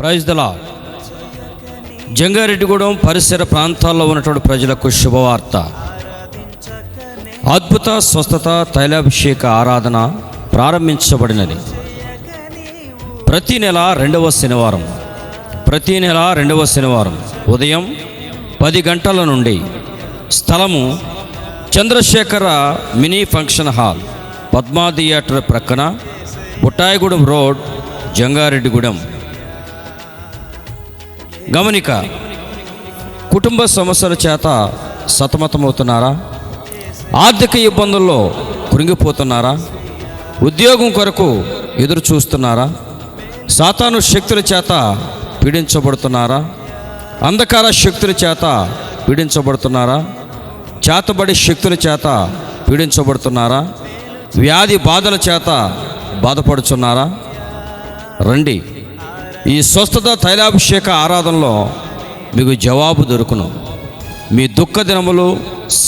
Praise the lord. Jangareddygudem పరిసర ప్రాంతాల్లో ఉన్నటువంటి ప్రజలకు శుభవార్త. అద్భుత స్వస్థత తైలాభిషేక ఆరాధన ప్రారంభించబడినది. ప్రతి నెల రెండవ శనివారం ఉదయం 10 గంటల నుండి. స్థలము Chandrasekhara mini function hall, Padma theatre ప్రక్కన, బుట్టాయిగూడెం రోడ్, జంగారెడ్డిగూడెం. గమనిక: కుటుంబ సమస్యల చేత సతమతమవుతున్నారా? ఆర్థిక ఇబ్బందుల్లో కృంగిపోతున్నారా? ఉద్యోగం కొరకు ఎదురు చూస్తున్నారా? సాతాను శక్తుల చేత పీడించబడుతున్నారా? అంధకార శక్తుల చేత పీడించబడుతున్నారా? చేతబడి శక్తుల చేత పీడించబడుతున్నారా? వ్యాధి బాధల చేత బాధపడుచున్నారా? రండి, ఈ స్వస్థత తైలాభిషేక ఆరాధనలో మీకు జవాబు దొరుకును. మీ దుఃఖ దినములు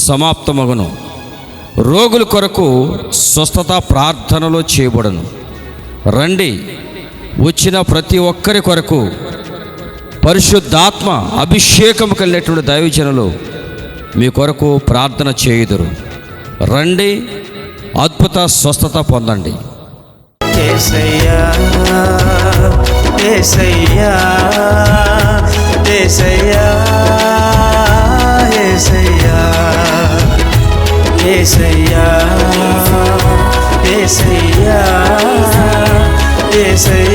సమాప్తమగును. రోగుల కొరకు స్వస్థత ప్రార్థనలో చేయబడును. రండి, వచ్చిన ప్రతి ఒక్కరి కొరకు పరిశుద్ధాత్మ అభిషేకం కలిగినటువంటి దైవజనులు మీ కొరకు ప్రార్థన చేయుదురు. రండి, అద్భుత స్వస్థత పొందండి. యేసయ్యా యేసయ్యా యేసయ్యా యేసయ్యా యేసయ్యా యేసయ్యా యేసయ్యా